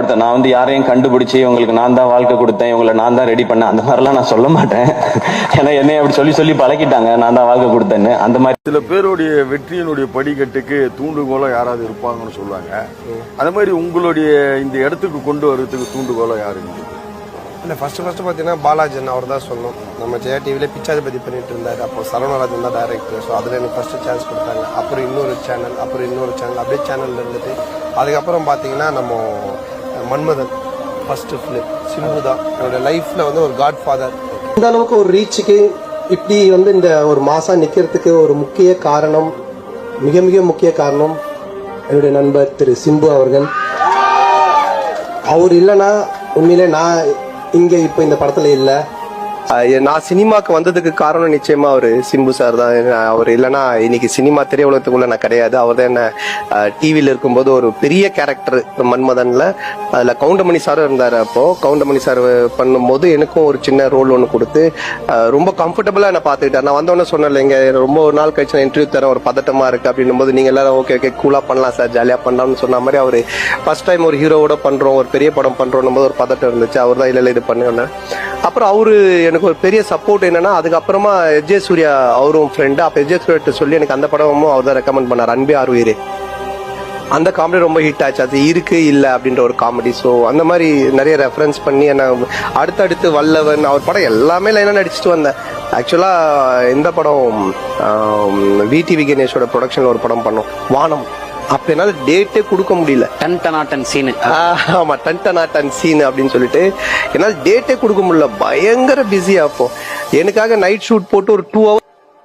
படத்தை நான் வந்து யாரையும் கண்டுபிடிச்சி உங்களுக்கு நான் தான் வாழ்க்கை கொடுத்தேன், இவங்களை நான் தான் ரெடி பண்ணேன், அந்த மாதிரிலாம் நான் சொல்ல மாட்டேன். ஏன்னா என்னை அப்படி சொல்லி சொல்லி பழக்கிட்டாங்க, நான் தான் வாழ்க்கை கொடுத்தேன்னு. அந்த மாதிரி சில பேருடைய வெற்றியினுடைய படிக்கட்டுக்கு தூண்டுகோலா யாராவது இருப்பாங்கன்னு சொல்லுவாங்க. அந்த மாதிரி உங்களுடைய இந்த இடத்துக்கு கொண்டு வர்றதுக்கு தூண்டுகோலா யாருங்க? இல்லை ஃபர்ஸ்ட் பார்த்தீங்கன்னா பாலாஜன் அவர் தான் சொல்லணும். நம்ம ஜெயா டிவியில் பிச்சாதிபதி பண்ணிட்டு இருந்தார். அப்போ சரவணராஜன் தான் டைரக்டர். ஸோ அதில் எனக்கு ஃபர்ஸ்ட் சான்ஸ் கொடுத்தாங்க. அப்புறம் இன்னொரு சேனல் அப்படியே சேனலில் இருந்துட்டு அதுக்கப்புறம் பார்த்தீங்கன்னா நம்ம மன்மதன் ஃபர்ஸ்ட் ஃபிலிம் சிம்பு தான் என்னோட லைஃப்பில் வந்து ஒரு காட் ஃபாதர். இந்த அளவுக்கு ஒரு ரீச்சுக்கு இப்படி வந்து இந்த ஒரு மாசம் நிற்கிறதுக்கு ஒரு முக்கிய காரணம், மிக மிக முக்கிய காரணம் என்னுடைய நண்பர் திரு சிம்பு அவர்கள். அவர் இல்லைன்னா உண்மையிலே நான் இங்கே இப்போ இந்த படத்துல இல்லை. நான் சினிமாக்கு வந்ததுக்கு காரணம் நிச்சயமா அவரு சிம்பு சார் தான். அவர் இல்லைன்னா இன்னைக்கு சினிமா திரையுலகத்துக்குள்ள நான் கிடையாது. அவர் தான் என்ன டிவியில இருக்கும்போது ஒரு பெரிய கேரக்டர் மன்மதன்ல அதுல கவுண்டமணி சாரும் இருந்தாரு. அப்போ கவுண்டமணி சார் பண்ணும்போது எனக்கும் ஒரு சின்ன ரோல் ஒன்று கொடுத்து ரொம்ப கம்ஃபர்டபுளா என்ன பார்த்துக்கிட்டார். நான் வந்தோடனே சொன்னேன், இங்க ரொம்ப ஒரு நாள் கழிச்சு நான் இன்டர்வியூ தரேன், ஒரு பதட்டமா இருக்கு அப்படின்னும் போது நீங்க எல்லாரும் ஓகே கூலா பண்ணலாம் சார், ஜாலியா பண்ணலாம்னு சொன்ன மாதிரி அவரு ஃபர்ஸ்ட் டைம் ஒரு ஹீரோவோட பண்றோம், ஒரு பெரிய படம் பண்றோம் போது ஒரு பதட்டம் இருந்துச்சு. அவர் தான் இல்ல இது பண்ணுவேன். அப்புறம் அவரு எனக்கு ஒரு பெரிய சப்போர்ட் என்னன்னா, அதுக்கப்புறமா எஜே சூர்யா அவரும் ஃப்ரெண்டு. அப்ப எஜே சூர்யா சொல்லி எனக்கு அந்த படமும் அவர் தான் ரெக்கமெண்ட் பண்ணார், அன்பே ஆர்வீரே. அந்த காமெடி ரொம்ப ஹிட் ஆச்சு. அது இருக்கு இல்ல அப்படின்ற ஒரு காமெடி. ஸோ அந்த மாதிரி நிறைய ரெஃபரன்ஸ் பண்ணி என்ன அடுத்தடுத்து வல்லவன் அவர் படம் எல்லாமே லைனா நடிச்சுட்டு வந்தேன். ஆக்சுவலா இந்த படம் விடிவி கணேஷோட ப்ரொடக்ஷன்ல ஒரு படம் பண்ணோம், வானம். அப்ப என்னால டேட்டே கொடுக்க முடியல. ஆமா, டன் சீன் அப்படின்னு சொல்லிட்டு என்னால டேட்டே கொடுக்க முடியல. பயங்கர பிஸியா. அப்போ எனக்காக நைட் ஷூட் போட்டு ஒரு 2 hours